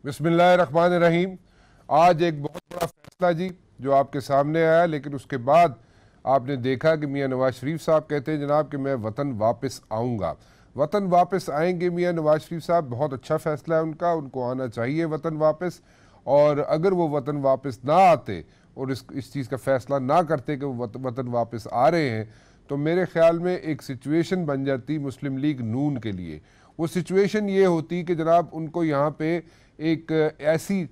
बिस्मिल्लाहिर्रहमानिर्रहीम। आज एक बहुत बड़ा फैसला जी जो आपके सामने आया, लेकिन उसके बाद आपने देखा कि मियां नवाज शरीफ साहब कहते हैं जनाब कि मैं वतन वापस आऊँगा। वतन वापस आएंगे मियां नवाज शरीफ साहब, बहुत अच्छा फैसला है उनका, उनको आना चाहिए वतन वापस। और अगर वो वतन वापस ना आते और इस चीज़ का फैसला ना करते कि वो वतन वापस आ रहे हैं, तो मेरे ख्याल में एक सिचुएशन बन जाती मुस्लिम लीग नून के लिए। वो सिचुएशन ये होती कि जनाब उनको यहाँ पे एक ऐसी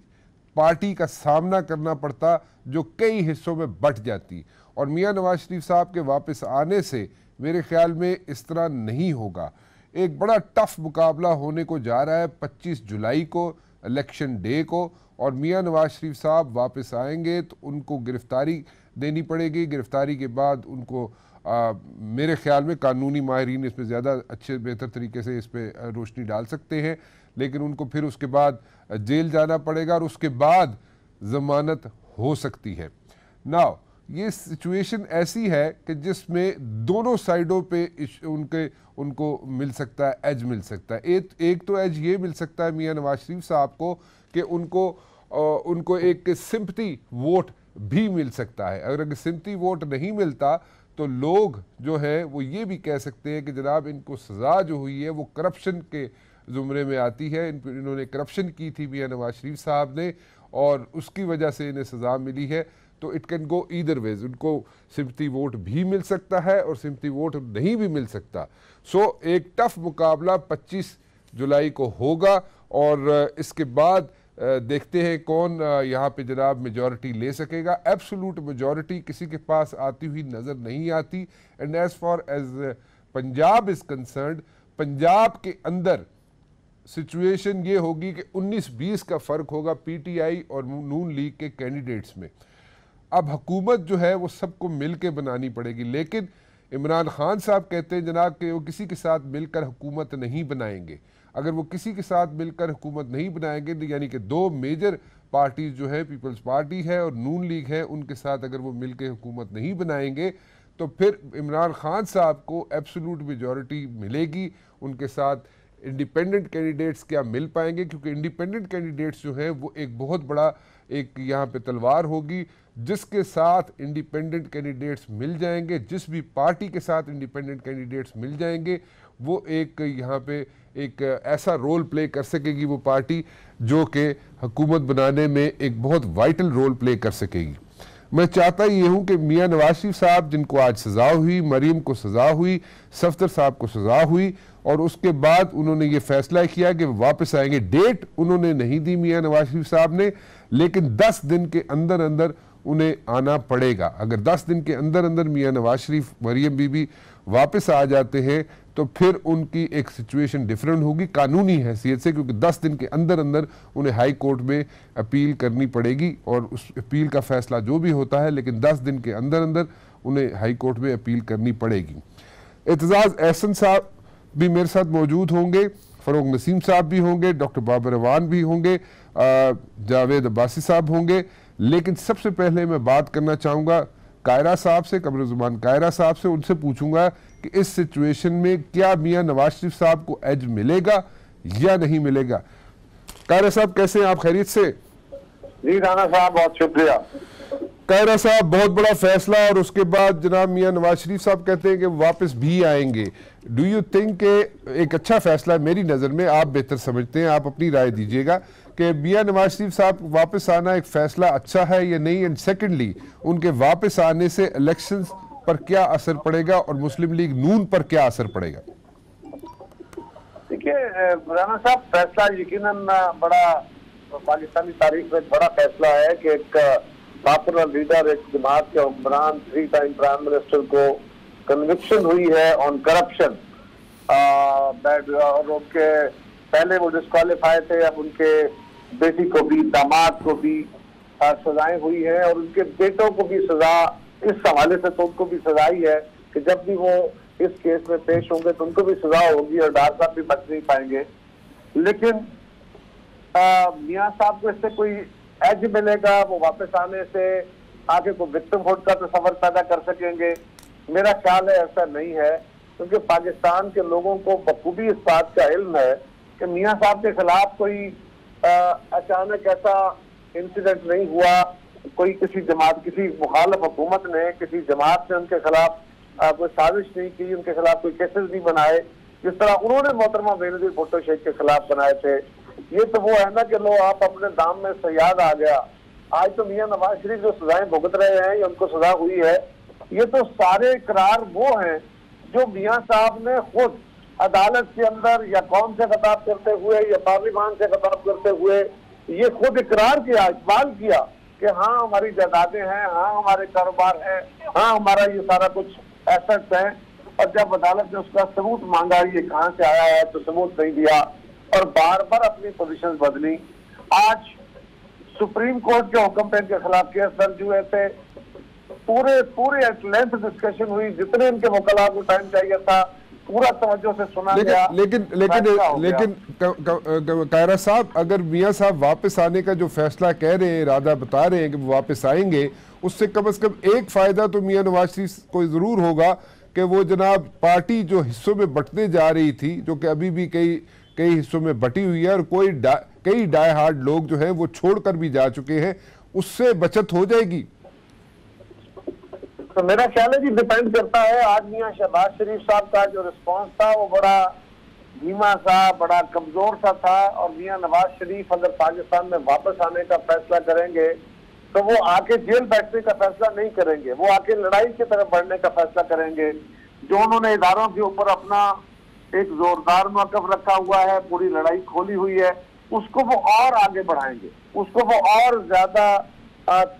पार्टी का सामना करना पड़ता जो कई हिस्सों में बंट जाती। और मियां नवाज शरीफ साहब के वापस आने से मेरे ख्याल में इस तरह नहीं होगा। एक बड़ा टफ मुकाबला होने को जा रहा है 25 जुलाई को, इलेक्शन डे को। और मियां नवाज शरीफ साहब वापस आएंगे तो उनको गिरफ्तारी देनी पड़ेगी। गिरफ्तारी के बाद उनको मेरे ख्याल में कानूनी माहिरीन इस पर ज़्यादा अच्छे बेहतर तरीके से इस पर रोशनी डाल सकते हैं, लेकिन उनको फिर उसके बाद जेल जाना पड़ेगा और उसके बाद ज़मानत हो सकती है। नाउ ये सिचुएशन ऐसी है कि जिसमें दोनों साइडों पे उनको मिल सकता है, एज मिल सकता है। एक तो एज ये मिल सकता है मियां नवाज शरीफ साहब को कि उनको एक सिंपथी वोट भी मिल सकता है। अगर सिंपथी वोट नहीं मिलता तो लोग जो है वो ये भी कह सकते हैं कि जनाब इनको सज़ा जो हुई है वो करप्शन के ज़ुमरे में आती है। इन्होंने करप्शन की थी मियां नवाज शरीफ साहब ने और उसकी वजह से इन्हें सज़ा मिली है। तो it can go either ways, उनको सिंपथी वोट भी मिल सकता है और सिंपथी वोट नहीं भी मिल सकता। सो एक टफ मुकाबला 25 जुलाई को होगा और इसके बाद देखते हैं कौन यहाँ पे जनाब मेजॉरिटी ले सकेगा। एब्सोल्यूट मेजॉरिटी किसी के पास आती हुई नज़र नहीं आती। And as far as Punjab is concerned, Punjab के अंदर सिचुएशन ये होगी कि 19-20 का फ़र्क होगा पीटीआई और नून लीग के कैंडिडेट्स में। अब हुकूमत जो है वो सबको मिल के बनानी पड़ेगी, लेकिन इमरान खान साहब कहते हैं जनाब कि वो किसी के साथ मिलकर हुकूमत नहीं बनाएंगे। अगर वो किसी के साथ मिलकर हुकूमत नहीं बनाएंगे, यानी कि दो मेजर पार्टीज जो है, पीपल्स पार्टी है और नून लीग है, उनके साथ अगर वो मिलकर हुकूमत नहीं बनाएंगे तो फिर इमरान खान साहब को एब्सोल्यूट मेजॉरिटी मिलेगी। उनके साथ इंडिपेंडेंट कैंडिडेट्स क्या मिल पाएंगे, क्योंकि इंडिपेंडेंट कैंडिडेट्स जो हैं वो एक बहुत बड़ा एक यहाँ पे तलवार होगी। जिसके साथ इंडिपेंडेंट कैंडिडेट्स मिल जाएंगे, जिस भी पार्टी के साथ इंडिपेंडेंट कैंडिडेट्स मिल जाएंगे, वो एक यहाँ पे एक ऐसा रोल प्ले कर सकेगी वो पार्टी जो कि हुकूमत बनाने में एक बहुत वाइटल रोल प्ले कर सकेगी। मैं चाहता ये हूँ कि मियां नवाज शरीफ साहब जिनको आज सज़ा हुई, मरीम को सज़ा हुई, सफदर साहब को सज़ा हुई और उसके बाद उन्होंने ये फैसला किया कि वापस आएंगे। डेट उन्होंने नहीं दी मियां नवाज शरीफ साहब ने, लेकिन 10 दिन के अंदर अंदर उन्हें आना पड़ेगा। अगर 10 दिन के अंदर अंदर मियां नवाज शरीफ, मरियम बीबी वापस आ जाते हैं तो फिर उनकी एक सिचुएशन डिफरेंट होगी कानूनी हैसियत से, क्योंकि 10 दिन के अंदर अंदर उन्हें हाई कोर्ट में अपील करनी पड़ेगी और उस अपील का फैसला जो भी होता है, लेकिन 10 दिन के अंदर अंदर उन्हें हाई कोर्ट में अपील करनी पड़ेगी। एतजाज़ एहसन साहब भी मेरे साथ मौजूद होंगे, फ़रूक नसीम साहब भी होंगे, डॉक्टर बाबर अवान भी होंगे, जावेद अब्बासी साहब होंगे। लेकिन सबसे पहले मैं बात करना चाहूँगा कायरा साहब से, कमरुज़्ज़मान कायरा साहब से। उनसे पूछूंगा कि इस सिचुएशन में क्या मियां नवाज शरीफ साहब को एज मिलेगा या नहीं मिलेगा। कायरा साहब कैसे हैं आप, खैरियत से? जी राना साहब बहुत शुक्रिया। कायरा साहब, बहुत बड़ा फैसला और उसके बाद जनाब मियां नवाज शरीफ साहब कहते हैं कि वापस भी आएंगे। डू यू थिंक एक अच्छा फैसला है? मेरी नज़र में, आप बेहतर समझते हैं, आप अपनी राय दीजिएगा कि मियां नवाज शरीफ साहब वापस आना एक फैसला अच्छा है या नहीं। एंड सेकेंडली, उनके वापस आने से इलेक्शंस पर क्या असर पड़ेगा और मुस्लिम लीग नून पर क्या असर पड़ेगा? देखिए राना साहब, फैसला यकीनन बड़ा पाकिस्तानी तारीख में बड़ा फैसला है कि एक पॉपुलर लीडर, एक जमात के हुक्मरान, 3 टाइम प्राइम मिनिस्टर को कन्विक्शन हुई है ऑन करप्शन। और उनके पहले वो डिस्क्वालीफाई थे, अब उनके बेटी को भी, दामाद को भी सजाएं हुई है और उनके बेटों को भी सजा, इस हवाले से तो उनको भी सजा ही है कि जब भी वो इस केस में पेश होंगे तो उनको भी सजा होगी और डार साहब भी बच नहीं पाएंगे। लेकिन मियां साहब को इससे कोई एज मिलेगा, वो वापस आने से आगे को विक्टिमहुड का तस्वर पैदा कर सकेंगे? मेरा ख्याल है ऐसा नहीं है, क्योंकि पाकिस्तान के लोगों को बखूबी इस बात का इल्म है कि मियां साहब के खिलाफ कोई अचानक ऐसा इंसिडेंट नहीं हुआ, कोई किसी जमात, किसी मुखालिफ हुकूमत ने, किसी जमात ने उनके खिलाफ कोई साजिश नहीं की, उनके खिलाफ कोई केसेस नहीं बनाए, जिस तरह उन्होंने मोहतरमा बेनजीर भुट्टो शेख के खिलाफ बनाए थे। ये तो वो है ना कि लो आप अपने दाम में सयाद आ गया। आज तो मियां नवाज शरीफ जो सजाएं भुगत रहे हैं या उनको सजा हुई है, ये तो सारे इकरार वो हैं जो मियां साहब ने खुद अदालत के अंदर या कौम से खिताब करते हुए या पार्लियामान से खिताब करते हुए ये खुद इकरार किया, इकबाल किया कि हाँ हमारी जायदादें हैं, हाँ हमारे कारोबार हैं, हाँ हमारा ये सारा कुछ एसेट्स हैं। और जब अदालत ने उसका सबूत मांगा ये कहाँ से आया है, तो सबूत नहीं दिया और बार बार अपनी पोजीशन बदली। आज सुप्रीम कोर्ट के हुक्म पे इनके खिलाफ केस दर्ज हुए थे, पूरे लेंथ डिस्कशन हुई, जितने इनके वकला को टाइम चाहिए था पूरा तवज्जो से सुना गया। लेकिन कायरा साहब, अगर मियां साहब वापस आने का जो फैसला कह रहे हैं, इरादा बता रहे हैं कि वो वापस आएंगे, उससे कम से कम एक फायदा तो मियां नवाज शरीफ को जरूर होगा कि वो जनाब पार्टी जो हिस्सों में बंटने जा रही थी, जो कि अभी भी कई हिस्सों में बटी हुई है और कई डाई हार्ड लोग जो हैं वो छोड़कर भी जा चुके हैं, उससे बचत हो जाएगी। तो मेरा ख्याल है जी डिपेंड करता है। आज मियां शहबाज शरीफ साहब का जो रिस्पांस था वो बड़ा धीमा सा, बड़ा कमजोर सा था। और मियां नवाज शरीफ अगर पाकिस्तान में वापस आने का फैसला करेंगे तो वो आके जेल बैठने का फैसला नहीं करेंगे, वो आके लड़ाई की तरफ बढ़ने का फैसला करेंगे। जो उन्होंने इदारों के ऊपर अपना एक जोरदार मौक़िफ़ रखा हुआ है, पूरी लड़ाई खोली हुई है, उसको वो और आगे बढ़ाएंगे, उसको वो और ज्यादा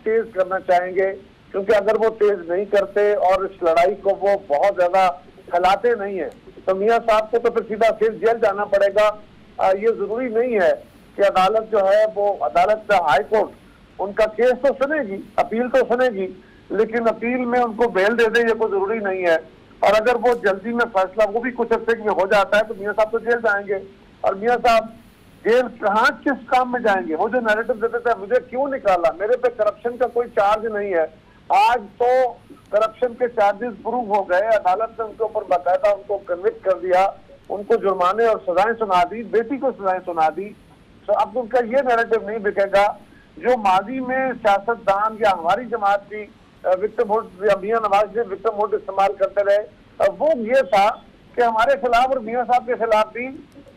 तेज करना चाहेंगे। क्योंकि अगर वो तेज नहीं करते और इस लड़ाई को वो बहुत ज्यादा फैलाते नहीं है तो मियां साहब को तो फिर सीधा फिर जेल जाना पड़ेगा। ये जरूरी नहीं है कि अदालत जो है वो अदालत हाई कोर्ट उनका केस तो सुनेगी, अपील तो सुनेगी, लेकिन अपील में उनको बेल दे दे ये कोई जरूरी नहीं है। और अगर वो जल्दी में फैसला वो भी कुछ अर्से में हो जाता है तो मियां साहब तो जेल जाएंगे। और मियां साहब जेल कहाँ किस काम में जाएंगे? वो जो नैरेटिव देते थे मुझे क्यों निकाला, मेरे पे करप्शन का कोई चार्ज नहीं है, आज तो करप्शन के चार्जेस प्रूव हो गए, अदालत ने उनके ऊपर बाकायदा उनको कन्विक्ट कर दिया, उनको जुर्माने और सजाएं सुना दी, बेटी को सजाएं सुना दी। तो अब उनका ये नैरेटिव नहीं बिकेगा जो माजी में सियासतदान या हमारी जमात की विक्टिम हुड या मियां नवाज शरीफ विक्टिम हुड इस्तेमाल करते रहे। वो ये था कि हमारे खिलाफ और मियां साहब के खिलाफ भी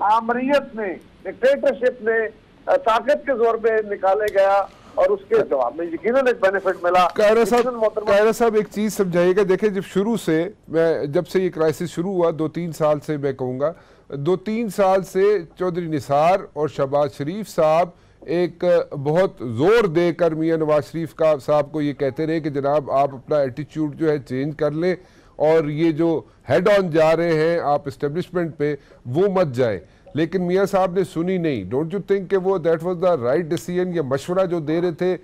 आमरीयत ने, डिक्टेटरशिप ने ताकत के जोर पे निकाले गया और उसके जवाब में यकीनन एक बेनिफिट मिला। कायरा साहब एक चीज समझाइएगा, देखिए जब से ये क्राइसिस शुरू हुआ 2-3 साल से, मैं कहूँगा 2-3 साल से चौधरी निसार और शहबाज शरीफ साहब एक बहुत जोर देकर मियां नवाज शरीफ साहब को ये कहते रहे कि जनाब आप अपना एटीट्यूड जो है चेंज कर लें और ये जो हेड ऑन जा रहे हैं आप इस्टेब्लिशमेंट पे वो मत जाए। लेकिन मियां साहब ने सुनी नहीं। डोंट यू थिंक कि वो that was the right decision, या मशवरा जो दे रहे थे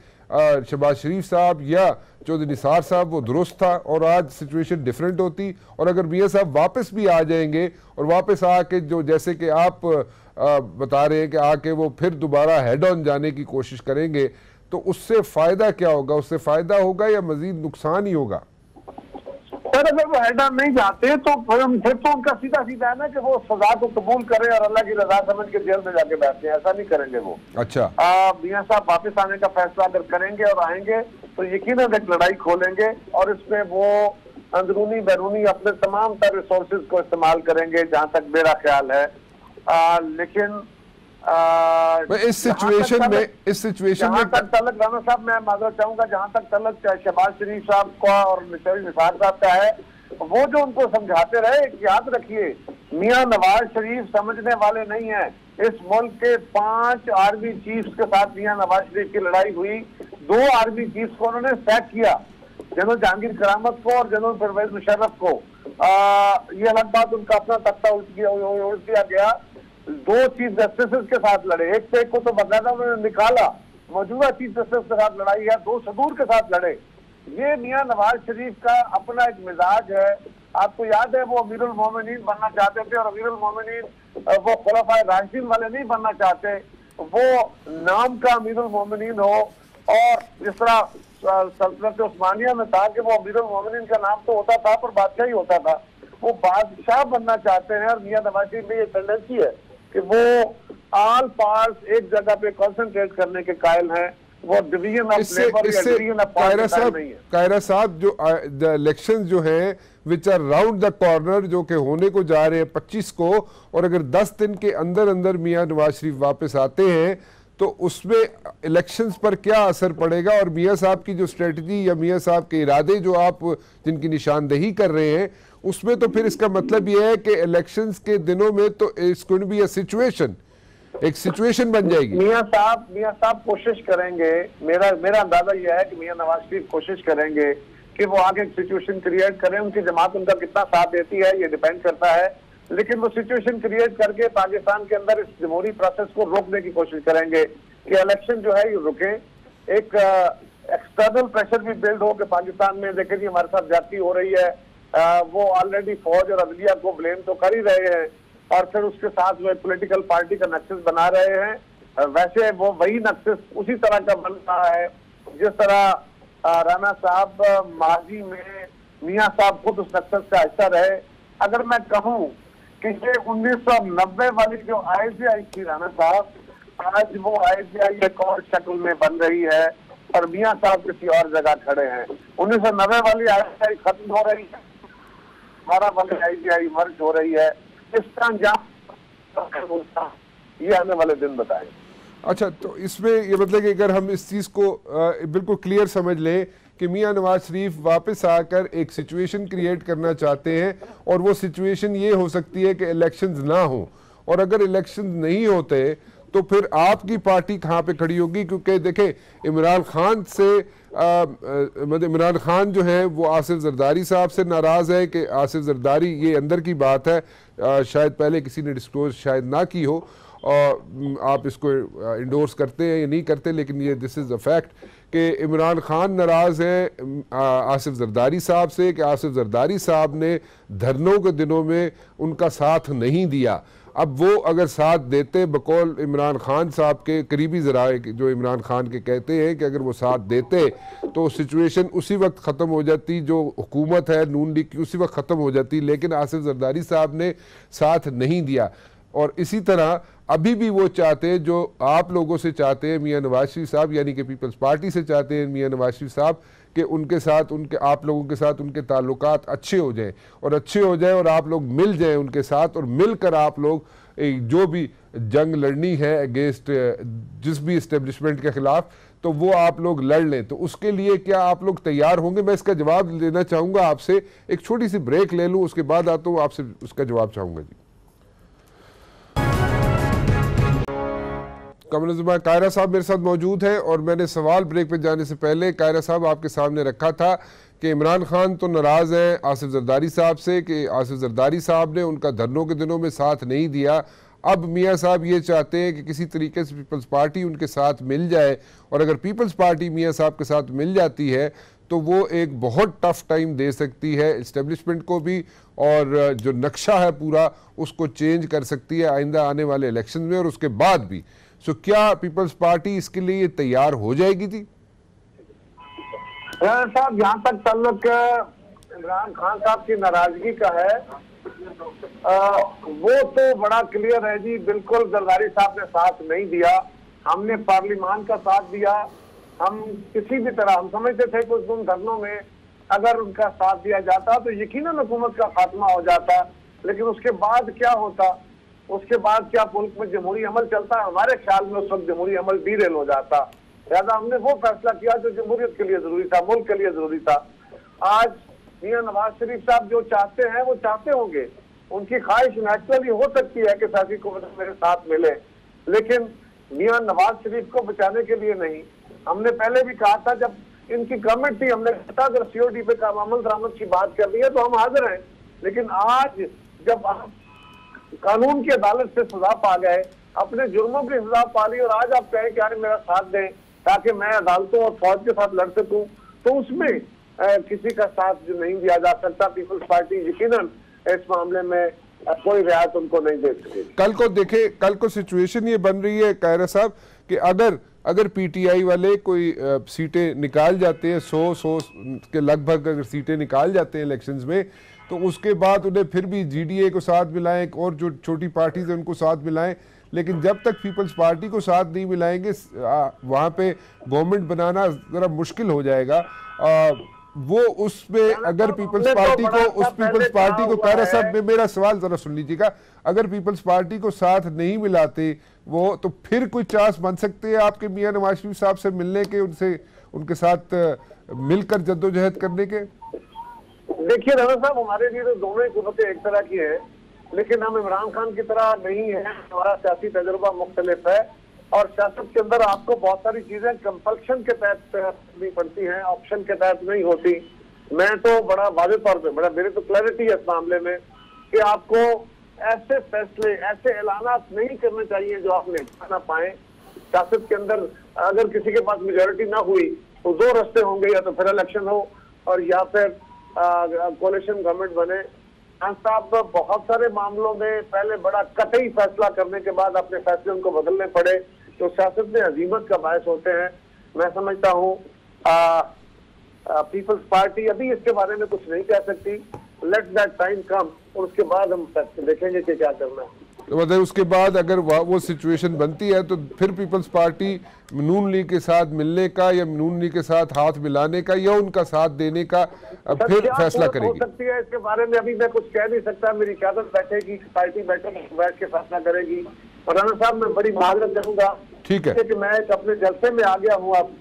शहबाज शरीफ साहब या चौधरी निसार साहब वो दुरुस्त था और आज सिचुएशन डिफरेंट होती? और अगर मियां साहब वापस भी आ जाएंगे और वापस आके जो जैसे कि आप बता रहे हैं कि आके वो फिर दोबारा हेड ऑन जाने की कोशिश करेंगे, तो उससे फायदा क्या होगा? उससे फायदा होगा या मजीद नुकसान ही होगा? सर अगर वो हेड ऑन नहीं जाते तो फिर तो उनका सीधा सीधा है ना कि वो सजा को कबूल करें और अल्लाह की रजा समझ के जेल में जाके बैठते हैं। ऐसा नहीं करेंगे वो। अच्छा, मियां साहब वापस आने का फैसला अगर करेंगे और आएंगे तो यकीनन एक लड़ाई खोलेंगे और इसमें वो अंदरूनी बैरूनी अपने तमाम तर रिसोर्सेज को इस्तेमाल करेंगे जहां तक मेरा ख्याल है। लेकिन इस सिचुएशन में तक तलक राना साहब मैं माजरत चाहूंगा, जहां तक तलक शहबाज शरीफ साहब का और चौधरी निसार साहब का है, वो जो उनको समझाते रहे, याद रखिए मियां नवाज शरीफ समझने वाले नहीं है। इस मुल्क के 5 आर्मी चीफ्स के साथ मियां नवाज शरीफ की लड़ाई हुई, 2 आर्मी चीफ्स को उन्होंने सैक किया, जनरल जहांगीर करामत को और जनरल परवेज मुशर्रफ को। ये अलग बात, उनका अपना तख्ता उल्ट दिया गया। 2 चीफ जस्टिस के साथ लड़े, एक से एक को तो बकायदा उन्होंने निकाला, मौजूदा चीफ जस्टिस के साथ लड़ाई है, 2 सदूर के साथ लड़े। ये मियां नवाज शरीफ का अपना एक मिजाज है। आपको याद है वो अमीरुल मोमिनीन बनना चाहते थे और अमीरुल मोमिनीन वो खुलाफाए राशिदीन वाले नहीं बनना चाहते, वो नाम का अमीरुल मोमिनीन हो। और जिस तरह सल्तनत उस्मानिया में था कि वो अमीरुल मोमिनीन का नाम तो होता था पर बादशाह ही होता था, वो बादशाह बनना चाहते हैं। और मियां नवाज शरीफ में ये टेंडेंसी है कि वो ऑल पार्ट्स एक जगह पे कंसंट्रेट करने के कायल हैं। वो डिवीजन ऑफ लेबर या डिवीजन ऑफ पावर नहीं है। कायरा साहब, जो इलेक्शन जो हैं which are round the corner, जो कि होने को जा रहे हैं 25 को, और अगर 10 दिन के अंदर अंदर मियां नवाज शरीफ वापस आते हैं तो उसमें इलेक्शंस पर क्या असर पड़ेगा, और मियां साहब की जो स्ट्रेटजी या मियां साहब के इरादे जो आप जिनकी निशानदेही कर रहे हैं उसमें, तो फिर इसका मतलब यह है कि इलेक्शंस के दिनों में तो it's going to be a situation, एक सिचुएशन बन जाएगी। मियां साहब कोशिश करेंगे, मेरा अंदाजा यह है कि मियां नवाज शरीफ कोशिश करेंगे कि वो आगे एक सिचुएशन क्रिएट करें। उनकी जमात उनका कितना साथ देती है ये डिपेंड करता है, लेकिन वो सिचुएशन क्रिएट करके पाकिस्तान के अंदर इस जमहूरी प्रोसेस को रोकने की कोशिश करेंगे कि इलेक्शन जो है ये रुके। एक एक्सटर्नल प्रेशर भी बिल्ड हो कि पाकिस्तान में देखें जी हमारे साथ ज्यादती हो रही है, वो ऑलरेडी फौज और अदलिया को ब्लेम तो कर ही रहे हैं, और फिर उसके साथ वो पॉलिटिकल पार्टी का नक्शस बना रहे हैं। वैसे वो वही नक्शस उसी तरह का बन रहा है जिस तरह राना साहब माजी में मियां साहब खुद उस नक्शस का हिस्सा रहे। अगर मैं कहूं कि ये 1990 वाली जो ICI थी राना साहब, आज वो ICI एक और शक्ल में बन रही है और मियां साहब किसी और जगह खड़े हैं। 1990 वाली ICI खत्म हो रही है, 12 वाली ICI मर्ज हो रही है। इसका अंजाम ये आने वाले दिन बताएं। अच्छा, तो इसमें ये मतलब कि अगर हम इस चीज़ को बिल्कुल क्लियर समझ लें कि मियां नवाज शरीफ वापस आकर एक सिचुएशन क्रिएट करना चाहते हैं, और वो सिचुएशन ये हो सकती है कि इलेक्शंस ना हो, और अगर इलेक्शंस नहीं होते तो फिर आपकी पार्टी कहाँ पे खड़ी होगी? क्योंकि देखें इमरान खान से मतलब इमरान खान जो है वो आसिफ जरदारी साहब से नाराज़ है कि आसिफ जरदारी, ये अंदर की बात है, शायद पहले किसी ने डिस्क्लोज शायद ना की हो, और आप इसको इंडोर्स करते हैं या नहीं करते, लेकिन ये दिस इज़ अ फैक्ट कि इमरान खान नाराज़ है आसिफ जरदारी साहब से कि आसिफ जरदारी साहब ने धरनों के दिनों में उनका साथ नहीं दिया। अब वो अगर साथ देते, बकौल इमरान खान साहब के करीबी ज़राए जो इमरान खान के कहते हैं कि अगर वो साथ देते तो सिचुएशन उसी वक्त ख़त्म हो जाती, जो हुकूमत है नून लीग की उसी वक्त ख़त्म हो जाती, लेकिन आसिफ जरदारी साहब ने साथ नहीं दिया। और इसी तरह अभी भी वो चाहते हैं, जो आप लोगों से चाहते हैं मियां नवाज शरीफ साहब, यानी कि पीपल्स पार्टी से चाहते हैं मियां नवाज शरीफ साहब कि उनके साथ, उनके आप लोगों के साथ उनके ताल्लुकात अच्छे हो जाएं, और अच्छे हो जाएं और आप लोग मिल जाएं उनके साथ, और मिलकर आप लोग जो भी जंग लड़नी है अगेंस्ट जिस भी इस्टेब्लिशमेंट के खिलाफ, तो वो आप लोग लड़ लें। तो उसके लिए क्या आप लोग तैयार होंगे? मैं इसका जवाब लेना चाहूँगा आपसे, एक छोटी सी ब्रेक ले लूँ, उसके बाद आता हूँ आपसे उसका जवाब चाहूँगा। जी कमल कायरा साहब मेरे साथ मौजूद है, और मैंने सवाल ब्रेक पे जाने से पहले कायरा साहब आपके सामने रखा था कि इमरान खान तो नाराज़ है आसिफ जरदारी साहब से कि आसिफ जरदारी साहब ने उनका धरनों के दिनों में साथ नहीं दिया। अब मियां साहब ये चाहते हैं कि किसी तरीके से पीपल्स पार्टी उनके साथ मिल जाए, और अगर पीपल्स पार्टी मियां साहब के साथ मिल जाती है तो वो एक बहुत टफ टाइम दे सकती है इस्टेब्लिशमेंट को भी, और जो नक्शा है पूरा उसको चेंज कर सकती है आइंदा आने वाले इलेक्शन में और उसके बाद भी। सो क्या पीपल्स पार्टी इसके लिए तैयार हो जाएगी? थी साहब, यहाँ तक तल्लुक इमरान खान साहब की नाराजगी का है, वो तो बड़ा क्लियर है जी। बिल्कुल जरदारी साहब ने साथ नहीं दिया, हमने पार्लियामान का साथ दिया। हम किसी भी तरह हम समझते थे कि उन धरनों में अगर उनका साथ दिया जाता तो यकीनन हुकूमत का खात्मा हो जाता, लेकिन उसके बाद क्या होता, उसके बाद क्या मुल्क में जमहूरी अमल चलता, हमारे ख्याल में उस वक्त जमहूरी अमल डीरेल हो जाता। लिहाजा हमने वो फैसला किया जो जमहूरियत के लिए जरूरी था, मुल्क के लिए जरूरी था। आज मियां नवाज शरीफ साहब जो चाहते हैं वो चाहते होंगे, उनकी ख्वाहिश नेचुरली हो सकती है कि साथी को मेरे साथ मिले, लेकिन मियां नवाज शरीफ को बचाने के लिए नहीं। हमने पहले भी कहा था जब इनकी गवर्नमेंट थी, हमने कहा था अगर COD पे अमल दरामद की बात कर रही है तो हम हाजिर हैं, लेकिन आज जब आप कानून की अदालत से सजा पा गए, अपने जुर्मों की सजा पा ली, और आज आप कहें कि यार मेरा साथ दें ताकि मैं अदालतों और फौज के साथ लड़ सकूं, तो उसमें किसी का साथ जो नहीं दिया जा सकता। पीपल्स पार्टी यकीनन इस मामले में कोई रियायत उनको नहीं दे सकेगी। कल को देखे, कल को सिचुएशन ये बन रही है कायरा साहब कि अगर PTI वाले कोई सीटें निकाल जाते हैं, 100 के लगभग अगर सीटें निकाल जाते हैं इलेक्शंस में, तो उसके बाद उन्हें फिर भी GDA को साथ मिलाएं, एक और जो छोटी पार्टीज है उनको साथ मिलाएं, लेकिन जब तक पीपल्स पार्टी को साथ नहीं मिलाएंगे वहाँ पे गवर्नमेंट बनाना ज़रा मुश्किल हो जाएगा। वो उसमें अगर पीपल्स पार्टी को कारा साहब मेरा सवाल जरा सुन लीजिएगा, अगर पीपल्स पार्टी को साथ नहीं मिलाते वो, तो फिर कोई चांस बन सकते हैं आपके मियां नवाज शरीफ साहब से मिलने के, उनके साथ मिलकर जद्दोजहद करने के? देखिए राणा साहब, हमारे लिए तो दोनों ही कुव्वतें एक तरह की है, लेकिन हम इमरान खान की तरह नहीं है। हमारा सियासी तजुर्बा मुख्तलिफ है और सियासत के अंदर आपको बहुत सारी चीजें कंपल्शन के तहत करनी पड़ती हैं, ऑप्शन के तहत नहीं होती। मैं तो बड़ा वाज़ेह तौर पे मेरी तो क्लैरिटी है इस मामले में कि आपको ऐसे फैसले, ऐसे ऐलानात नहीं करने चाहिए जो आप निभा ना पाए। सियासत के अंदर अगर किसी के पास मेजोरिटी ना हुई तो दो रास्ते होंगे, या तो फिर इलेक्शन हो और या फिर कोalition गवर्नमेंट बने। खान साहब बहुत सारे मामलों में पहले बड़ा कतई फैसला करने के बाद अपने फैसले उनको बदलने पड़े, तो सियासत में अजीमत का बायस होते हैं। मैं समझता हूँ पीपल्स पार्टी अभी इसके बारे में कुछ नहीं कह सकती। लेट दैट टाइम कम, और उसके बाद हम देखेंगे कि क्या करना है। तो मतलब उसके बाद अगर वो सिचुएशन बनती है तो फिर पीपल्स पार्टी नून लीग के साथ मिलने का या नून लीग के साथ हाथ मिलाने का या उनका साथ देने का फिर फैसला करेगी। हो सकती है इसके बारे में अभी मैं कुछ कह नहीं सकता। मेरी क़यादत बैठेगी, पार्टी बैठ के फैसला करेगी। और राणा साहब मैं बड़ी माजरत करूंगा, ठीक है, कि मैं अपने जलसे में आ गया हूँ अब,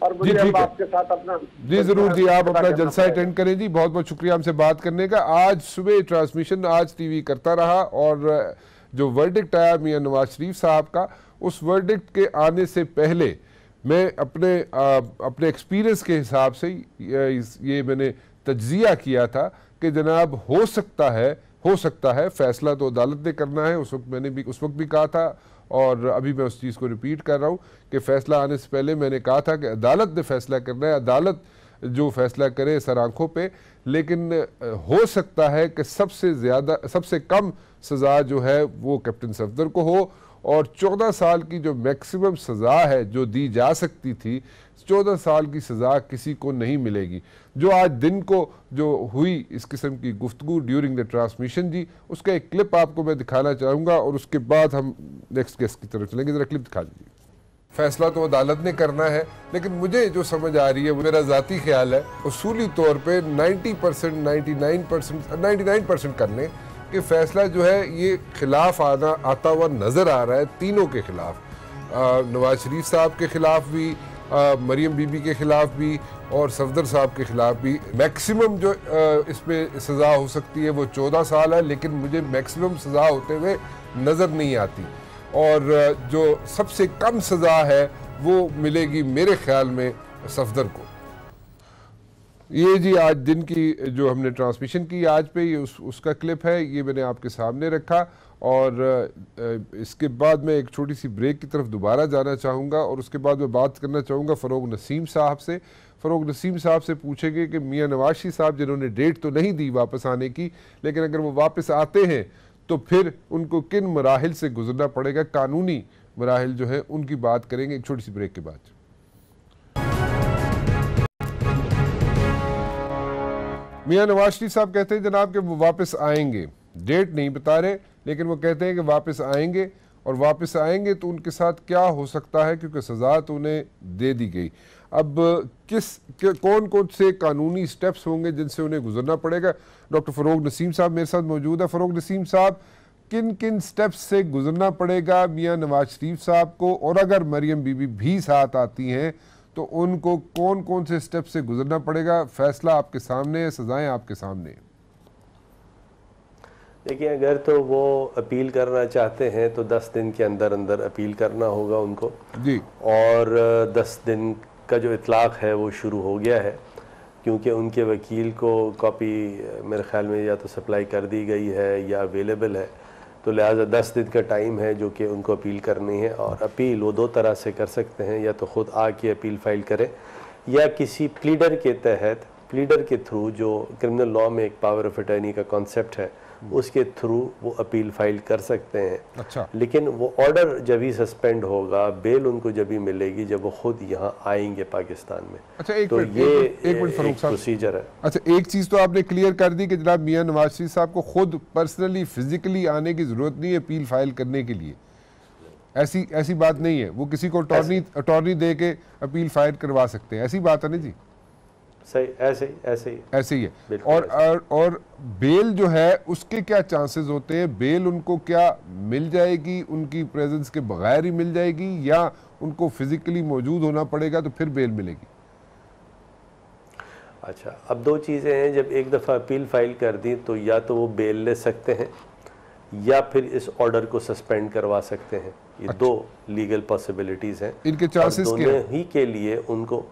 और मुझे अब आपके साथ अपना जी जरूर जी, आप अपना जलसा अटेंड करें जी। बहुत बहुत शुक्रिया हमसे बात करने का। आज सुबह ट्रांसमिशन आज टीवी करता रहा और जो वर्डिक्ट आया मियां नवाज शरीफ साहब का, उस वर्डिक्ट के आने से पहले मैं अपने एक्सपीरियंस के हिसाब से ये मैंने तज्जिया किया था कि जनाब हो सकता है फैसला तो अदालत ने करना है। उस वक्त भी कहा था और अभी मैं उस चीज़ को रिपीट कर रहा हूँ कि फैसला आने से पहले मैंने कहा था कि अदालत ने फैसला करना है, अदालत जो फैसला करे सर आंखों पे। लेकिन हो सकता है कि सबसे कम सज़ा जो है वो कैप्टन सफदर को हो, और 14 साल की जो मैक्सिमम सज़ा है जो दी जा सकती थी, 14 साल की सज़ा किसी को नहीं मिलेगी। जो आज दिन को जो हुई इस किस्म की गुफ्तगू ड्यूरिंग द ट्रांसमिशन जी, उसका एक क्लिप आपको मैं दिखाना चाहूँगा और उसके बाद हम नेक्स्ट गेस्ट की तरफ चलेंगे। ज़रा क्लिप दिखा दीजिए। फैसला तो अदालत ने करना है, लेकिन मुझे जो समझ आ रही है वो मेरा ज़ाती ख्याल है, उसूली तौर पे 90%, 99% कर लें कि फैसला जो है ये खिलाफ आता हुआ नज़र आ रहा है तीनों के खिलाफ, नवाज शरीफ साहब के खिलाफ भी, मरियम बीबी के खिलाफ भी और सफदर साहब के खिलाफ भी। मैक्सिमम जो इसमें सज़ा हो सकती है वो 14 साल है, लेकिन मुझे मैक्सिमम सज़ा होते हुए नज़र नहीं आती। और जो सबसे कम सज़ा है वो मिलेगी मेरे ख्याल में सफदर को। ये जी आज दिन की जो हमने ट्रांसमिशन की आज पे, ये उसका क्लिप है, ये मैंने आपके सामने रखा। और इसके बाद मैं एक छोटी सी ब्रेक की तरफ दोबारा जाना चाहूँगा और उसके बाद मैं बात करना चाहूँगा फ़रोग नसीम साहब से। फ़रोग नसीम साहब से पूछेंगे कि मियां नवाज शरीफ साहब जिन्होंने डेट तो नहीं दी वापस आने की, लेकिन अगर वो वापस आते हैं तो फिर उनको किन मराहिल से गुजरना पड़ेगा, कानूनी मराहिल जो है उनकी बात करेंगे एक छोटी सी ब्रेक के बाद। मियां नवाज शरीफ साहब कहते हैं जनाब कि वो वापस आएंगे, डेट नहीं बता रहे, लेकिन वो कहते हैं कि वापस आएंगे, और वापस आएंगे तो उनके साथ क्या हो सकता है, क्योंकि सज़ा तो उन्हें दे दी गई। अब कौन कौन से कानूनी स्टेप्स होंगे जिनसे उन्हें गुजरना पड़ेगा। डॉक्टर फ़रोग नसीम साहब मेरे साथ मौजूद है। फ़रोग नसीम साहब, किन किन स्टेप्स से गुजरना पड़ेगा मियां नवाज शरीफ साहब को, और अगर मरियम बीबी भी साथ आती हैं तो उनको कौन कौन से स्टेप से गुजरना पड़ेगा? फैसला आपके सामने है, सजाएं आपके सामने है। देखिए, अगर तो वो अपील करना चाहते हैं तो 10 दिन के अंदर अंदर अपील करना होगा उनको जी। और 10 दिन का जो इतलाक़ है वो शुरू हो गया है, क्योंकि उनके वकील को कॉपी मेरे ख़्याल में या तो सप्लाई कर दी गई है या अवेलेबल है, तो लिहाजा 10 दिन का टाइम है जो कि उनको अपील करनी है। और अपील वो 2 तरह से कर सकते हैं, या तो ख़ुद आके अपील फ़ाइल करें या किसी प्लीडर के तहत, प्लीडर के थ्रू, जो क्रिमिनल लॉ में एक पावर ऑफ अटर्नी का कॉन्सेप्ट है उसके थ्रू वो अपील फाइल कर सकते हैं। अच्छा। लेकिन वो ऑर्डर जब ही सस्पेंड होगा, बेल उनको जब ही मिलेगी जब वो खुद यहाँ आएंगे पाकिस्तान में। अच्छा, एक तो मिनट, ये एक मिनट फरूक साहब, प्रोसीजर है। अच्छा, एक चीज़ तो आपने क्लियर कर दी कि जनाब मियां नवाज शरीफ साहब को खुद पर्सनली फिजिकली आने की ज़रूरत नहीं है अपील फाइल करने के लिए। ऐसी बात नहीं है, वो किसी को अटॉर्नी दे के अपील फाइल करवा सकते हैं, ऐसी बात है ना जी? सही, ऐसे ही है। और बेल जो है उसके क्या चांसेस होते हैं? बेल उनको क्या मिल जाएगी, उनकी प्रेजेंस के बगैर ही मिल जाएगी, या उनको फिजिकली मौजूद होना पड़ेगा तो फिर बेल मिलेगी? अच्छा, अब दो चीज़ें हैं। जब एक दफ़ा अपील फाइल कर दी तो या तो वो बेल ले सकते हैं या फिर इस ऑर्डर को सस्पेंड करवा सकते हैं। ये अच्छा, दो लीगल पॉसिबिलिटीज़ हैं। इनके चांसेस क्या दोनों ही के लिए उनको,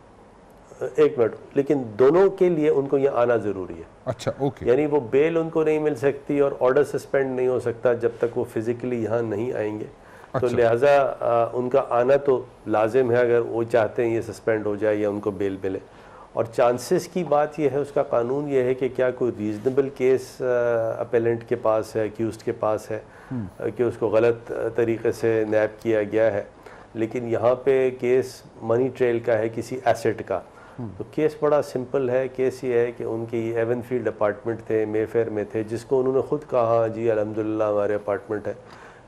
एक मिनट, लेकिन दोनों के लिए उनको ये आना ज़रूरी है। अच्छा, ओके। यानी वो बेल उनको नहीं मिल सकती और ऑर्डर सस्पेंड नहीं हो सकता जब तक वो फिजिकली यहाँ नहीं आएंगे। अच्छा। तो लिहाजा उनका आना तो लाजिम है अगर वो चाहते हैं ये सस्पेंड हो जाए या उनको बेल मिले। और चांसेस की बात यह है, उसका कानून ये है कि क्या कोई रीजनेबल केस अपेलेंट के पास है, अक्यूज्ड के पास है कि उसको गलत तरीके से नैब किया गया है। लेकिन यहाँ पे केस मनी ट्रेल का है, किसी एसेट का। तो केस बड़ा सिंपल है। केस ये है कि उनके एवनफील्ड अपार्टमेंट थे, मेफेयर में थे, जिसको उन्होंने खुद कहा जी अल्हम्दुलिल्लाह हमारे अपार्टमेंट है।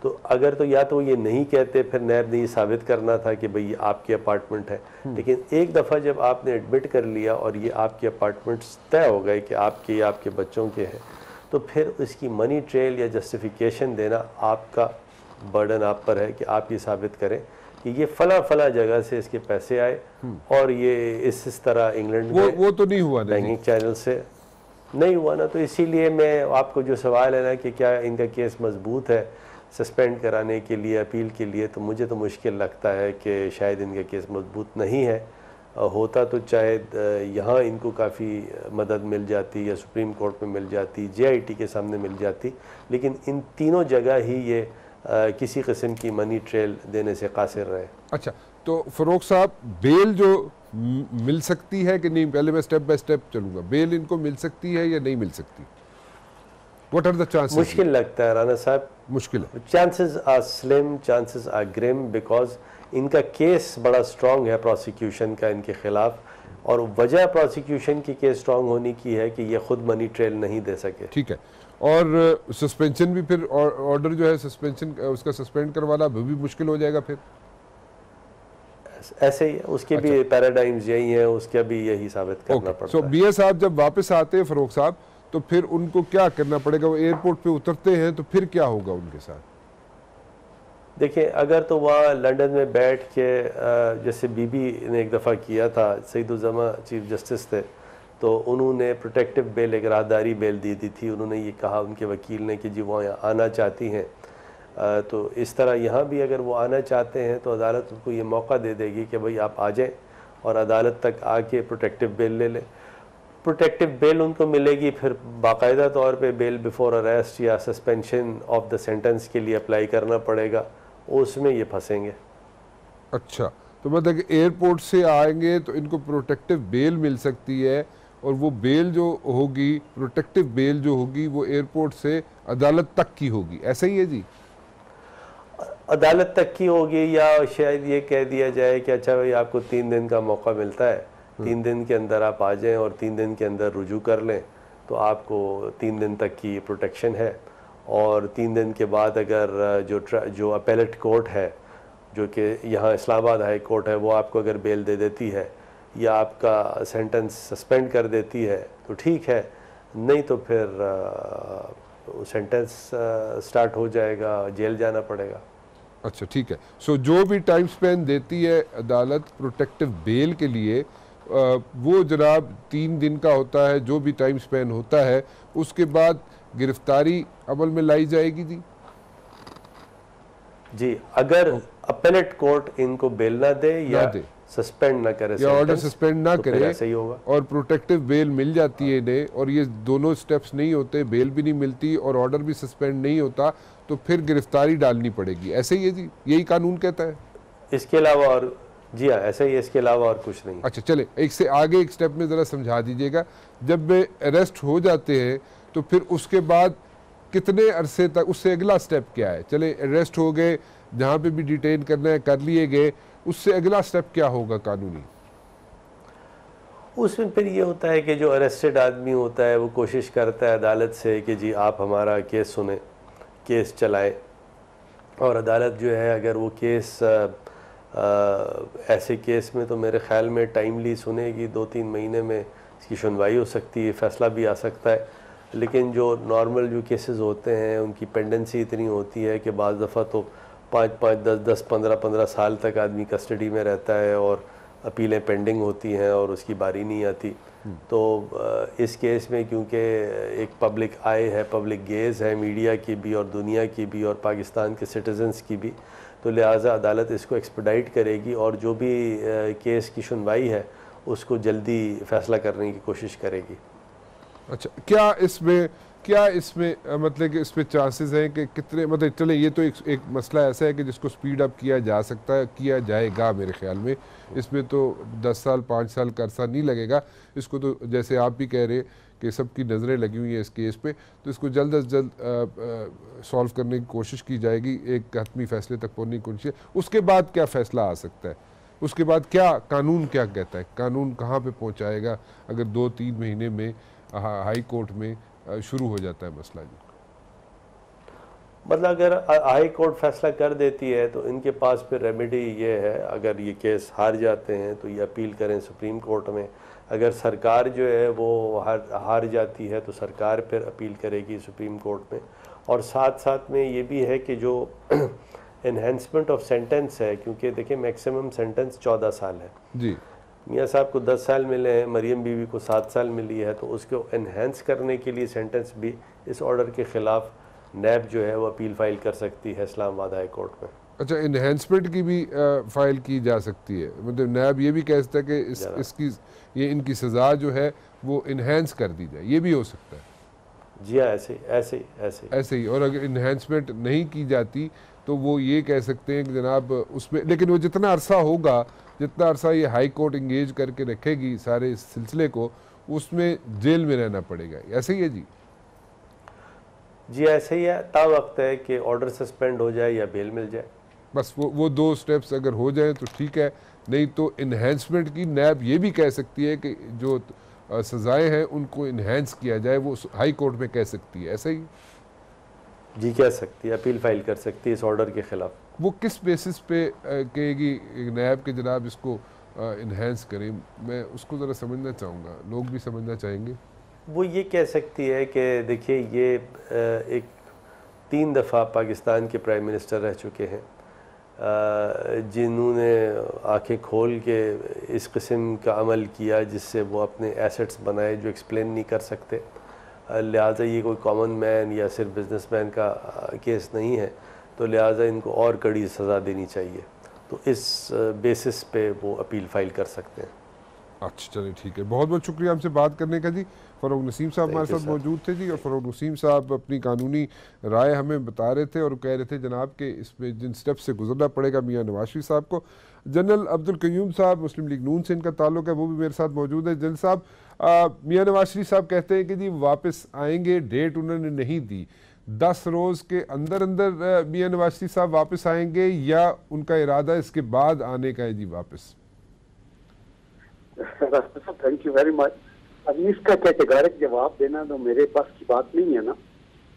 तो अगर तो या तो ये नहीं कहते, फिर नैब ने ये साबित करना था कि भाई ये आपकी अपार्टमेंट है। लेकिन एक दफ़ा जब आपने एडमिट कर लिया और ये आपके अपार्टमेंट्स तय हो गए कि आपके या आपके बच्चों के हैं, तो फिर उसकी मनी ट्रेल या जस्टिफिकेशन देना आपका बर्डन आप पर है कि आप ये साबित करें कि ये फला जगह से इसके पैसे आए और ये इस तरह इंग्लैंड में वो तो नहीं हुआ, बैंकिंग चैनल से नहीं हुआ ना। तो इसीलिए मैं आपको जो सवाल है ना कि क्या इनका केस मजबूत है सस्पेंड कराने के लिए, अपील के लिए, तो मुझे तो मुश्किल लगता है कि शायद इनका केस मजबूत नहीं है। होता तो शायद यहाँ इनको काफ़ी मदद मिल जाती या सुप्रीम कोर्ट में मिल जाती, JIT के सामने मिल जाती। लेकिन इन तीनों जगह ही ये किसी किस्म की मनी ट्रेल देने से कासिर रहे। अच्छा, तो फरोख साहब, बेल जो मिल सकती है कि नहीं, पहले मैं स्टेप बाय स्टेप चलूँगा। बेल इनको मिल सकती है या नहीं मिल सकती? What are the chances? मुश्किल लगता है राना साहब, मुश्किल है। Chances are slim, chances are grim, because इनका केस बड़ा स्ट्रॉन्ग है प्रोसिक्यूशन का इनके खिलाफ। और वजह प्रोसिक्यूशन की केस स्ट्रॉन्ग होने की है कि ये खुद मनी ट्रेल नहीं दे सके। ठीक है। और सस्पेंशन भी, फिर ऑर्डर जो है सस्पेंशन उसका सस्पेंड करवाना भी मुश्किल हो जाएगा फिर। ऐसे ही है, उसके भी पैराडाइम्स यही है, उसका भी यही साबित करना पड़ता है। मियां साहब जब वापस आते हैं फरोख साहब, तो फिर उनको क्या करना पड़ेगा? वो एयरपोर्ट पे उतरते हैं तो फिर क्या होगा उनके साथ? देखिए, अगर तो वहाँ लंदन में बैठ के जैसे बीबी ने एक दफ़ा किया था, सईदुज़्ज़मा चीफ जस्टिस थे, तो उन्होंने प्रोटेक्टिव बेल, एक राहदारी बेल दी थी। उन्होंने ये कहा उनके वकील ने कि जी वो यहाँ आना चाहती हैं, तो इस तरह यहाँ भी अगर वो आना चाहते हैं तो अदालत उनको ये मौका दे देगी कि भाई आप आ जाएं और अदालत तक आके प्रोटेक्टिव बेल ले लें। प्रोटेक्टिव बेल उनको मिलेगी, फिर बाकायदा तौर पे बेल बिफोर अरेस्ट या सस्पेंशन ऑफ द सेंटेंस के लिए अप्लाई करना पड़ेगा, उसमें ये फंसेंगे। अच्छा, तो मतलब एयरपोर्ट से आएंगे तो इनको प्रोटेक्टिव बेल मिल सकती है, और वो बेल जो होगी, प्रोटेक्टिव बेल जो होगी, वो एयरपोर्ट से अदालत तक की होगी, ऐसा ही है जी? अदालत तक की होगी, या शायद ये कह दिया जाए कि अच्छा भाई आपको 3 दिन का मौका मिलता है, 3 दिन के अंदर आप आ जाएं और 3 दिन के अंदर रुजू कर लें, तो आपको 3 दिन तक की प्रोटेक्शन है। और 3 दिन के बाद अगर जो अपेलेट कोर्ट है, जो कि यहाँ इस्लामाबाद हाई कोर्ट है, वो आपको अगर बेल दे देती है या आपका सेंटेंस सस्पेंड कर देती है तो ठीक है, नहीं तो फिर सेंटेंस स्टार्ट हो जाएगा, जेल जाना पड़ेगा। अच्छा, ठीक है। सो जो भी टाइम स्पेन देती है अदालत प्रोटेक्टिव बेल के लिए, वो जनाब 3 दिन का होता है, जो भी टाइम स्पेन होता है, उसके बाद गिरफ्तारी अमल में लाई जाएगी जी। अगर अपेलेट कोर्ट इनको बेल ना दे या सस्पेंड ना करे, या ऑर्डर सस्पेंड ना करे, ऐसा ही होगा। और प्रोटेक्टिव बेल मिल जाती है इन्हें, और ये दोनों स्टेप्स नहीं होते, बेल भी नहीं मिलती और ऑर्डर भी सस्पेंड नहीं होता, तो फिर गिरफ्तारी डालनी पड़ेगी, ऐसे ही है जी? यही कानून कहता है? इसके अलावा और, जी हाँ, ऐसा ही, इसके अलावा और कुछ नहीं। अच्छा, चले एक से आगे एक स्टेप में ज़रा समझा दीजिएगा। जब वे अरेस्ट हो जाते हैं तो फिर उसके बाद कितने अरसे तक, उससे अगला स्टेप क्या है? चले अरेस्ट हो गए, जहाँ पे भी डिटेन करना है कर लिए गए, उससे अगला स्टेप क्या होगा कानूनी? उसमें फिर ये होता है कि जो अरेस्टेड आदमी होता है वो कोशिश करता है अदालत से कि जी आप हमारा केस सुने, केस चलाए, और अदालत जो है अगर वो केस ऐसे केस में तो मेरे ख़्याल में टाइमली सुनेगी, 2-3 महीने में इसकी सुनवाई हो सकती है, फ़ैसला भी आ सकता है। लेकिन जो नॉर्मल जो केसेस होते हैं उनकी पेंडेंसी इतनी होती है कि बाज़ दफ़ा तो 5-5, 10-10, 15-15 साल तक आदमी कस्टडी में रहता है और अपीलें पेंडिंग होती हैं और उसकी बारी नहीं आती। तो इस केस में क्योंकि एक पब्लिक आई है, पब्लिक गेज़ है, मीडिया की भी और दुनिया की भी और पाकिस्तान के सिटीजन्स की भी, तो लिहाजा अदालत इसको एक्सपेडाइट करेगी और जो भी केस की सुनवाई है उसको जल्दी फ़ैसला करने की कोशिश करेगी। अच्छा, क्या इसमें मतलब कि इसमें चांसेस हैं कि कितने, मतलब चले ये तो एक मसला ऐसा है कि जिसको स्पीड अप किया जा सकता है, किया जाएगा मेरे ख्याल में, इसमें तो 10 साल 5 साल का अरसा नहीं लगेगा इसको, तो जैसे आप भी कह रहे कि सबकी नज़रें लगी हुई हैं इस केस पे, तो इसको जल्द अज जल्द सॉल्व करने की कोशिश की जाएगी, एक हतमी फैसले तक पहुँचने की कोशिश। उसके बाद क्या फ़ैसला आ सकता है? उसके बाद क्या कानून क्या कहता है? कानून कहाँ पे पहुँचाएगा अगर 2-3 महीने में हाई कोर्ट में शुरू हो जाता है मसला? जी मतलब अगर हाई कोर्ट फैसला कर देती है तो इनके पास फिर रेमेडी ये है, अगर ये केस हार जाते हैं तो ये अपील करें सुप्रीम कोर्ट में। अगर सरकार जो है वो हार जाती है तो सरकार फिर अपील करेगी सुप्रीम कोर्ट में। और साथ साथ में ये भी है कि जो एनहेंसमेंट ऑफ सेंटेंस है, क्योंकि देखिए मैक्सिमम सेंटेंस 14 साल है जी, मियाँ साहब को 10 साल मिले हैं, मरियम बीवी को 7 साल मिली है, तो उसको एनहेंस करने के लिए सेंटेंस भी इस ऑर्डर के ख़िलाफ़ नैब जो है वो अपील फाइल कर सकती है इस्लामाबाद हाई कोर्ट में। अच्छा, इन्हेंसमेंट की भी फाइल की जा सकती है, मतलब नैब ये भी कह सकता है कि इनकी सज़ा जो है वो इन्हेंस कर दी जाए, ये भी हो सकता है? जी हाँ, ऐसे ही। और अगर इन्हेंसमेंट नहीं की जाती तो वो ये कह सकते हैं कि जनाब उसमें, लेकिन वो जितना अरसा होगा, जितना अरसा ये हाई कोर्ट इंगेज करके रखेगी सारे इस सिलसिले को, उसमें जेल में रहना पड़ेगा, ऐसे ही है? जी ऐसे ही है, ता वक्त है कि ऑर्डर सस्पेंड हो जाए या बेल मिल जाए। बस वो 2 स्टेप्स अगर हो जाए तो ठीक है, नहीं तो इन्हेंसमेंट की नैब ये भी कह सकती है कि जो सज़ाएं हैं उनको इन्हेंस किया जाए, वो हाई कोर्ट में कह सकती है, ऐसा ही? जी कह सकती है, अपील फाइल कर सकती है इस ऑर्डर के ख़िलाफ़। वो किस बेसिस पे कहेगी नैब के जनाब इसको इन्हेंस करें? मैं उसको ज़रा समझना चाहूँगा, लोग भी समझना चाहेंगे। वो ये कह सकती है कि देखिए ये एक 3 दफ़ा पाकिस्तान के प्राइम मिनिस्टर रह चुके हैं जिन्होंने आंखें खोल के इस किस्म का अमल किया जिससे वो अपने एसेट्स बनाए जो एक्सप्लेन नहीं कर सकते। लिहाजा ये कोई कॉमन मैन या सिर्फ बिजनेसमैन का केस नहीं है, तो लिहाजा इनको और कड़ी सज़ा देनी चाहिए, तो इस बेसिस पे वो अपील फाइल कर सकते हैं। अच्छा चलिए ठीक है, बहुत बहुत शुक्रिया हमसे बात करने का जी। फ़रोग नसीम साहब हमारे साथ मौजूद थे जी, और फ़रोग नसीम साहब अपनी कानूनी राय हमें बता रहे थे और कह रहे थे जनाब के इसमें जिन स्टेप से गुजरना पड़ेगा मियाँ नवाज शरीफ साहब को। जनरल अब्दुल क़य्यूम साहब, मुस्लिम लीग नून से इनका ताल्लुक़ है, वो भी मेरे साथ मौजूद है। जनरल साहब, मियाँ नवाज शरीफ साहब कहते हैं कि जी वापस आएंगे, डेट उन्होंने नहीं दी, 10 रोज़ के अंदर अंदर मियाँ नवाज शरीफ साहब वापस आएंगे या उनका इरादा इसके बाद आने का है जी वापस? Thank you very much. अभी इसका कैटेगोरिक जवाब देना तो मेरे पास की बात नहीं है ना,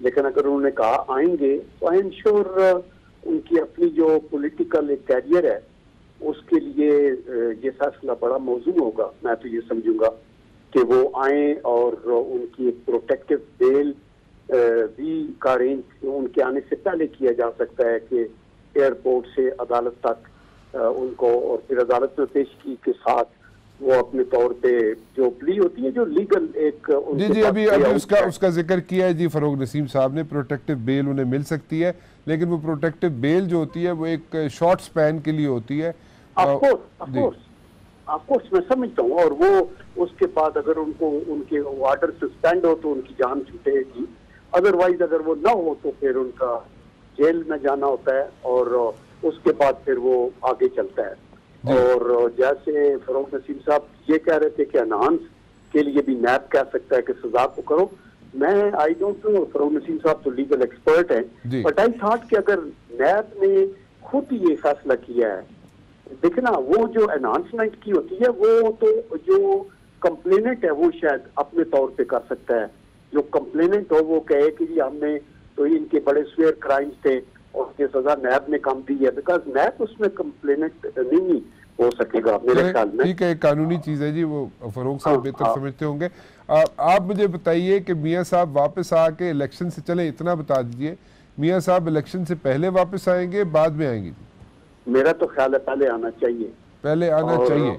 लेकिन अगर उन्होंने कहा आएंगे तो आई एम श्योर उनकी अपनी जो पॉलिटिकल एक कैरियर है उसके लिए ये फैसला बड़ा मौजूद होगा। मैं तो ये समझूंगा कि वो आए और उनकी एक प्रोटेक्टिव बेल भी का अरेंज उनके आने से पहले किया जा सकता है कि एयरपोर्ट से अदालत तक उनको और फिर अदालत में पेशगी के साथ वो अपने तौर पे जो प्ली होती है, जो लीगल एक जी अभी उसका जिक्र किया है जी फ़रोग नसीम साहब ने, प्रोटेक्टिव बेल उन्हें मिल सकती है, लेकिन वो प्रोटेक्टिव बेल जो होती है वो एक शॉर्ट स्पैन के लिए होती है। ऑफकोर्स मैं समझता हूँ, और वो उसके बाद अगर उनको उनके ऑर्डर सस्पेंड हो तो उनकी जान छूटेगी, अदरवाइज अगर वो ना हो तो फिर उनका जेल में जाना होता है और उसके बाद फिर वो आगे चलता है। और जैसे फ़रोग नसीम साहब ये कह रहे थे कि एनहांस के लिए भी नैब कह सकता है कि सजा को करो, मैं I don't know, Farooq Naseem साहब तो लीगल एक्सपर्ट हैं, बट आई थॉट कि अगर नैब ने खुद ये फैसला किया है, देखिए ना, वो जो अनाउंसमेंट की होती है वो तो जो कंप्लेनेंट है वो शायद अपने तौर पे कर सकता है। जो कंप्लेनेंट हो वो कहे कि जी हमने तो इनके बड़े स्वेयर क्राइम्स थे और उसकी सजा नैब ने कम दी है, बिकॉज नैब उसमें कंप्लेनेंट नहीं हो सकेगा मेरे ख्याल में। ठीक है, एक कानूनी चीज है जी, वो फरूक साहब बेहतर समझते होंगे। आप मुझे बताइए कि मियां साहब वापस आके इलेक्शन से चले, इतना बता दीजिए, मियां साहब इलेक्शन से पहले वापस आएंगे, बाद में आएंगे? मेरा तो ख्याल है पहले आना चाहिए। पहले आना चाहिए?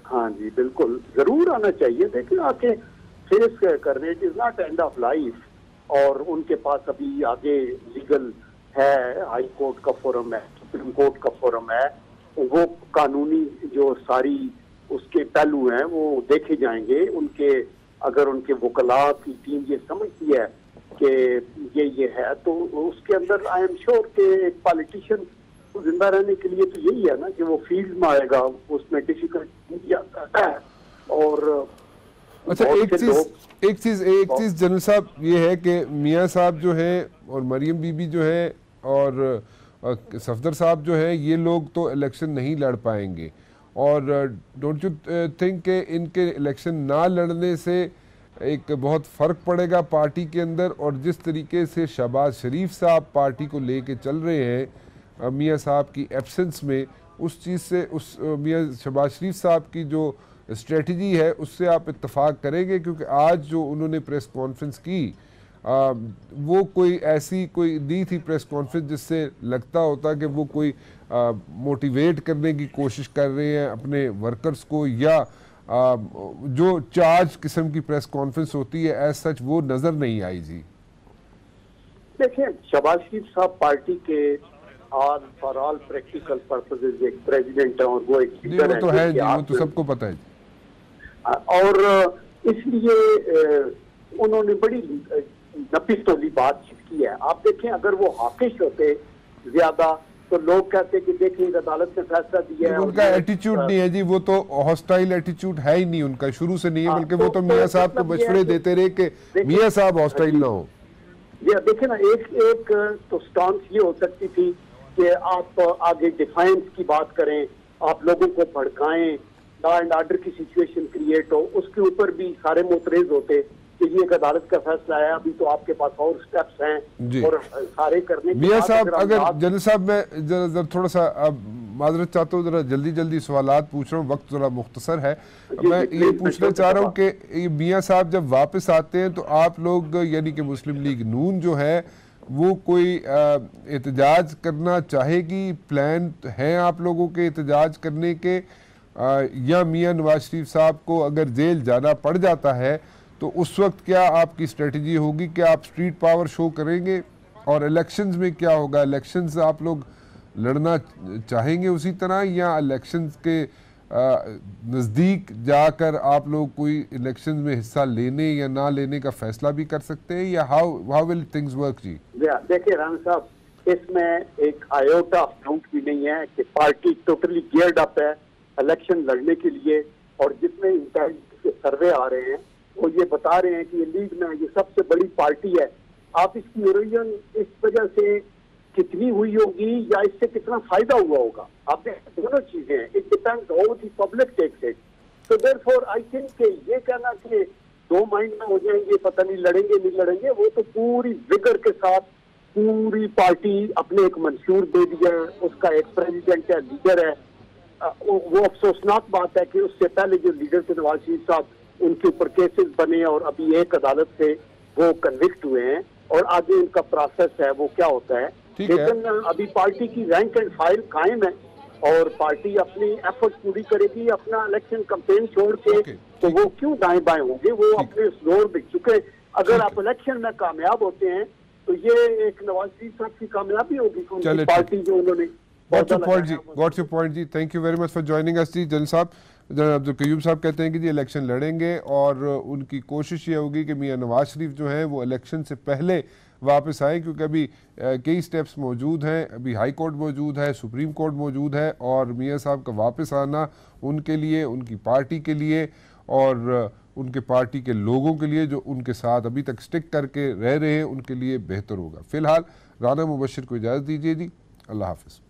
हाँ जी, बिल्कुल जरूर आना चाहिए। देखिए आके फेस करने, it is not end of life, और उनके पास अभी आगे लीगल है, हाई कोर्ट का फोरम है, सुप्रीम कोर्ट का फोरम है, वो कानूनी जो सारी उसके पहलू हैं वो देखे जाएंगे। उनके अगर उनके वकला की टीम ये समझती है कि ये है, तो उसके अंदर आई एम श्योर कि एक पॉलिटिशियन जिंदा रहने के लिए तो यही है ना कि वो फील्ड में आएगा, उसमें डिफिकल्टी आता है। और अच्छा, एक चीज जनरल साहब ये है कि मियां साहब जो है और मरियम बीबी जो है और सफदर साहब जो है, ये लोग तो इलेक्शन नहीं लड़ पाएंगे, और डोंट यू थिंक कि इनके इलेक्शन ना लड़ने से एक बहुत फ़र्क पड़ेगा पार्टी के अंदर? और जिस तरीके से शहबाज शरीफ साहब पार्टी को लेके चल रहे हैं मियां साहब की एब्सेंस में, उस चीज़ से, उस मियां शहबाज शरीफ साहब की जो स्ट्रेटजी है उससे आप इत्तेफाक करेंगे? क्योंकि आज जो उन्होंने प्रेस कॉन्फ्रेंस की वो कोई ऐसी कोई दी थी प्रेस कॉन्फ्रेंस जिससे लगता होता कि वो कोई मोटिवेट करने की कोशिश कर रहे हैं अपने वर्कर्स को, या जो चार्ज किस्म की प्रेस कॉन्फ्रेंस होती है एज सच वो नजर नहीं आई जी। देखिए, शहबाज शरीफ साहब पार्टी के all for all practical purposes एक प्रेसिडेंट है, और वो एक लीडर है, वो तो है जी, वो तो सबको पता है। और इसलिए उन्होंने बड़ी नपी तोली बातचीत की है। आप देखें, अगर वो हाकिश होते ज्यादा तो लोग कहते कि देखिए अदालत ने फैसला दिया है। उनका एटीट्यूड नहीं है जी, वो तो हॉस्टाइल एटीट्यूड है ही नहीं उनका, शुरू से नहीं है, बल्कि वो तो मियां साहब को मशवरे देते रहे कि मियां साहब हॉस्टाइल ना हो। देखिए ना, एक तो स्टांस ये हो सकती थी कि आप आगे डिफाइंस की बात करें, आप लोगों को भड़काएं, लॉ एंड ऑर्डर की सिचुएशन क्रिएट हो, उसके ऊपर भी सारे मुतरेज होते कि ये एक अदालत का फैसला है, अभी तो आपके पास और स्टेप्स हैं और सारे करने के। मियां साहब, अगर जनरल साहब मैं जरा थोड़ा सा अब माजरत चाहता हूँ, जरा जल्दी जल्दी सवालात पूछ रहा हूँ, वक्त जरा मुख्तसर है। मैं ये पूछना चाह रहा हूँ कि मियां साहब जब वापस आते हैं तो आप लोग यानी कि मुस्लिम लीग नून जो है वो कोई एहतजाज करना चाहेगी? प्लान है आप लोगों के एहतजाज करने के, या मियां नवाज शरीफ साहब को अगर जेल जाना पड़ जाता है तो उस वक्त क्या आपकी स्ट्रेटजी होगी? क्या आप स्ट्रीट पावर शो करेंगे? और इलेक्शंस में क्या होगा? इलेक्शंस आप लोग लड़ना चाहेंगे उसी तरह, या इलेक्शंस के नज़दीक जाकर आप लोग कोई इलेक्शंस में हिस्सा लेने या ना लेने का फैसला भी कर सकते हैं, या हाउ विल थिंग्स वर्क जी? देखिए राना साहब, इसमें एक आयोटा ऑफ डाउट भी नहीं है कि पार्टी टोटली गियर्ड अप है इलेक्शन लड़ने के लिए, और जितने इंटेलिजेंस के सर्वे आ रहे हैं वो ये बता रहे हैं कि ये लीग में ये सबसे बड़ी पार्टी है। आप इसकी ओरिजिन इस वजह से कितनी हुई होगी या इससे कितना फायदा हुआ होगा, आप देखें दोनों चीजें हैं। It depends how the public takes it. So therefore I think कि ये कहना कि दो माइंड में हो जाएंगे, पता नहीं लड़ेंगे नहीं लड़ेंगे, वो तो पूरी विगर के साथ पूरी पार्टी अपने एक मंशूर दे दिया है, उसका एक प्रेसिडेंट है, लीडर है। वो अफसोसनाक बात है कि उससे पहले जो लीडर थे नवाज शरीफ साहब, उनके ऊपर केसेस बने और अभी एक अदालत से वो कन्विक्ट हुए हैं, और आगे उनका प्रोसेस है वो क्या होता है। लेकिन अभी पार्टी की रैंक एंड फाइल कायम है और पार्टी अपनी एफर्ट पूरी करेगी। अपना इलेक्शन कैंपेन छोड़ के तो वो क्यों दाएं बाएं होंगे, वो अपने जोर बिक चुके। अगर आप इलेक्शन में कामयाब होते हैं तो ये एक नवाज शरीफ साहब की कामयाबी होगी, पार्टी जो उन्होंने। Got your point जी, thank you very much for joining us जी। जनरल साहब, जनरल अब्दुल कयूम साहब कहते हैं कि जी इलेक्शन लड़ेंगे, और उनकी कोशिश ये होगी कि मियां नवाज शरीफ जो हैं वो इलेक्शन से पहले वापस आए, क्योंकि अभी कई स्टेप्स मौजूद हैं, अभी हाई कोर्ट मौजूद है, सुप्रीम कोर्ट मौजूद है, और मियां साहब का वापस आना उनके लिए, उनकी पार्टी के लिए और उनके पार्टी के लोगों के लिए जो उनके साथ अभी तक स्टिक करके रह रहे हैं उनके लिए बेहतर होगा। फ़िलहाल राना मुबशिर को इजाज़त दीजिए जी, अल्लाह हाफ़िज़।